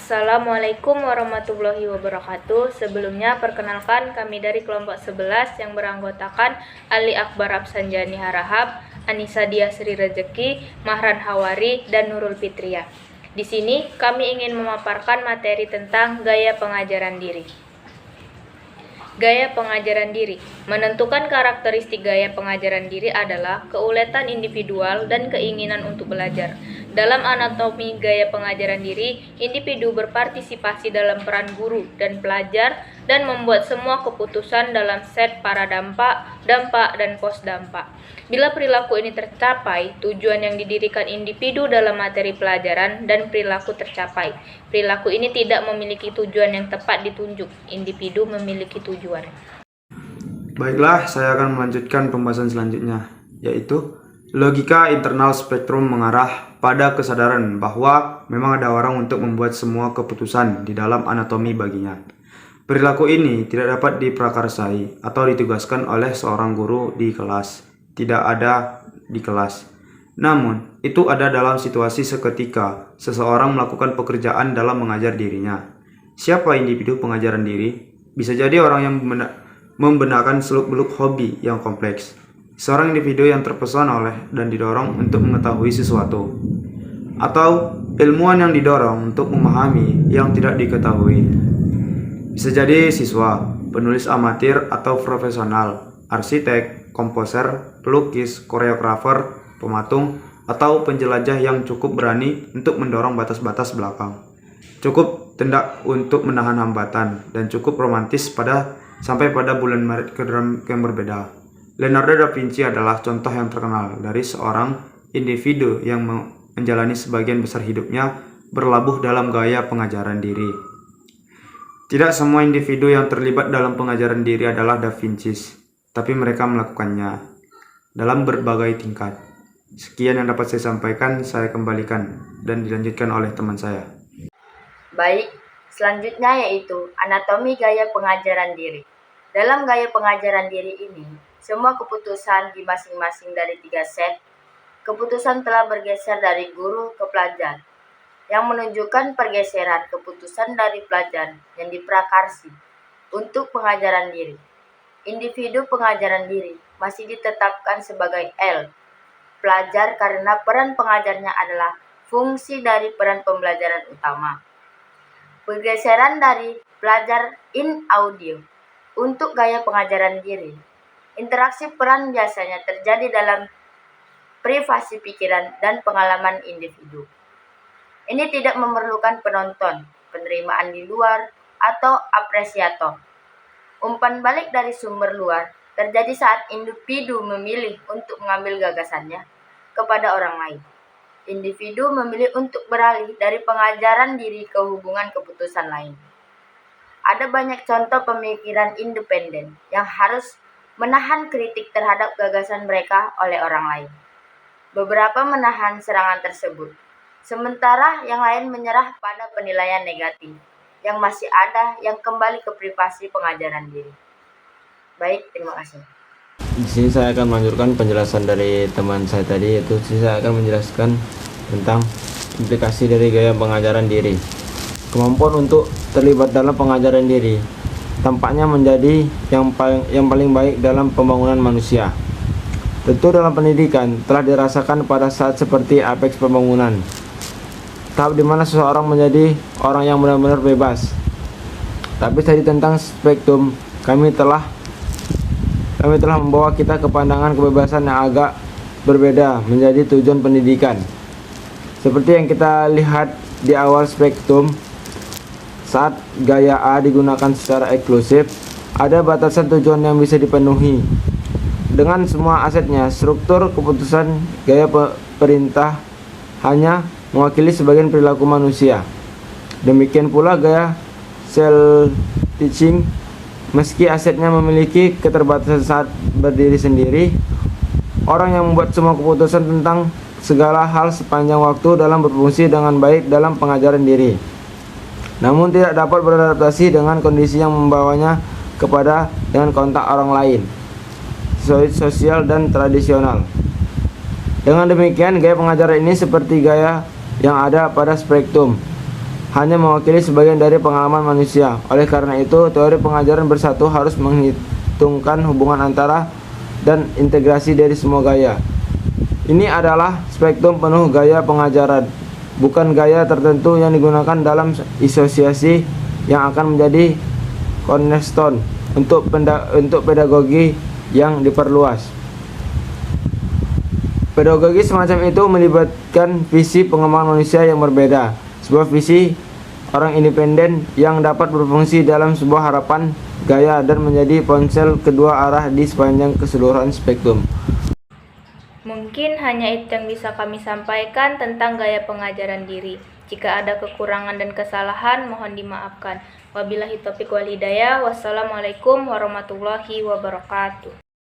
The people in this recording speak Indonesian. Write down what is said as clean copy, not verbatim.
Assalamualaikum warahmatullahi wabarakatuh. Sebelumnya perkenalkan kami dari kelompok 11 yang beranggotakan Ali Akbar Absanjani Harahap, Anissa Dia Sri Rezeki, Mahran Hawari, dan Nurul Fitria. Di sini kami ingin memaparkan materi tentang gaya pengajaran diri. Gaya pengajaran diri. Menentukan karakteristik gaya pengajaran diri adalah keuletan individual dan keinginan untuk belajar. Dalam anatomi gaya pengajaran diri, individu berpartisipasi dalam peran guru dan pelajar dan membuat semua keputusan dalam set para dampak, dan pos-dampak. Bila perilaku ini tercapai, tujuan yang didirikan individu dalam materi pelajaran dan perilaku tercapai. Perilaku ini tidak memiliki tujuan yang tepat ditunjuk, individu memiliki tujuan. Baiklah, saya akan melanjutkan pembahasan selanjutnya, yaitu logika internal spektrum mengarah pada kesadaran bahwa memang ada orang untuk membuat semua keputusan di dalam anatomi baginya. Perilaku ini tidak dapat diprakarsai atau ditugaskan oleh seorang guru di kelas. Tidak ada di kelas. Namun, itu ada dalam situasi seketika seseorang melakukan pekerjaan dalam mengajar dirinya. Siapa individu pengajaran diri? Bisa jadi orang yang membenarkan seluk-beluk hobi yang kompleks. Seorang individu yang terpesona oleh dan didorong untuk mengetahui sesuatu. Atau ilmuwan yang didorong untuk memahami yang tidak diketahui. Bisa jadi siswa, penulis amatir atau profesional, arsitek, komposer, pelukis, koreografer, pematung, atau penjelajah yang cukup berani untuk mendorong batas-batas belakang. Cukup tendak untuk menahan hambatan dan cukup romantis sampai pada bulan Maret yang berbeda. Leonardo da Vinci adalah contoh yang terkenal dari seorang individu yang menjalani sebagian besar hidupnya berlabuh dalam gaya pengajaran diri. Tidak semua individu yang terlibat dalam pengajaran diri adalah Da Vinci, tapi mereka melakukannya dalam berbagai tingkat. Sekian yang dapat saya sampaikan, saya kembalikan dan dilanjutkan oleh teman saya. Baik, selanjutnya yaitu anatomi gaya pengajaran diri. Dalam gaya pengajaran diri ini, semua keputusan di masing-masing dari 3 set, keputusan telah bergeser dari guru ke pelajar, yang menunjukkan pergeseran keputusan dari pelajar yang diprakarsi untuk pengajaran diri. Individu pengajaran diri masih ditetapkan sebagai L, pelajar karena peran pengajarnya adalah fungsi dari peran pembelajaran utama. Pergeseran dari pelajar in audio untuk gaya pengajaran diri. Interaksi peran biasanya terjadi dalam privasi pikiran dan pengalaman individu. Ini tidak memerlukan penonton, penerimaan di luar, atau apresiator. Umpan balik dari sumber luar terjadi saat individu memilih untuk mengambil gagasannya kepada orang lain. Individu memilih untuk beralih dari pengajaran diri ke hubungan keputusan lain. Ada banyak contoh pemikiran independen yang harus menahan kritik terhadap gagasan mereka oleh orang lain. Beberapa menahan serangan tersebut, sementara yang lain menyerah pada penilaian negatif, yang masih ada yang kembali ke privasi pengajaran diri. Baik, terima kasih. Di sini saya akan melanjutkan penjelasan dari teman saya tadi, yaitu saya akan menjelaskan tentang implikasi dari gaya pengajaran diri. Kemampuan untuk terlibat dalam pengajaran diri tampaknya menjadi yang paling baik dalam pembangunan manusia. Tentu dalam pendidikan telah dirasakan pada saat seperti apeks pembangunan, tahap di mana seseorang menjadi orang yang benar-benar bebas. Tapi tadi tentang spektrum, kami telah membawa kita ke pandangan kebebasan yang agak berbeda menjadi tujuan pendidikan. Seperti yang kita lihat di awal spektrum, saat gaya A digunakan secara eksklusif, ada batasan tujuan yang bisa dipenuhi. Dengan semua asetnya, struktur keputusan gaya perintah hanya mewakili sebagian perilaku manusia. Demikian pula gaya self teaching, meski asetnya memiliki keterbatasan saat berdiri sendiri, orang yang membuat semua keputusan tentang segala hal sepanjang waktu dalam berfungsi dengan baik dalam pengajaran diri. Namun tidak dapat beradaptasi dengan kondisi yang membawanya dengan kontak orang lain, sosial dan tradisional. Dengan demikian, gaya pengajaran ini seperti gaya yang ada pada spektrum. hanya mewakili sebagian dari pengalaman manusia. Oleh karena itu, teori pengajaran bersatu harus menghitungkan hubungan antara dan integrasi dari semua gaya. Ini adalah spektrum penuh gaya pengajaran, bukan gaya tertentu yang digunakan dalam asosiasi yang akan menjadi cornerstone untuk pedagogi yang diperluas. Pedagogi semacam itu melibatkan visi pengembangan manusia yang berbeda, sebuah visi orang independen yang dapat berfungsi dalam sebuah harapan gaya dan menjadi ponsel kedua arah di sepanjang keseluruhan spektrum. Mungkin hanya itu yang bisa kami sampaikan tentang gaya pengajaran diri. Jika ada kekurangan dan kesalahan, mohon dimaafkan. Wabillahi taufiq wal hidayah. Wassalamualaikum warahmatullahi wabarakatuh.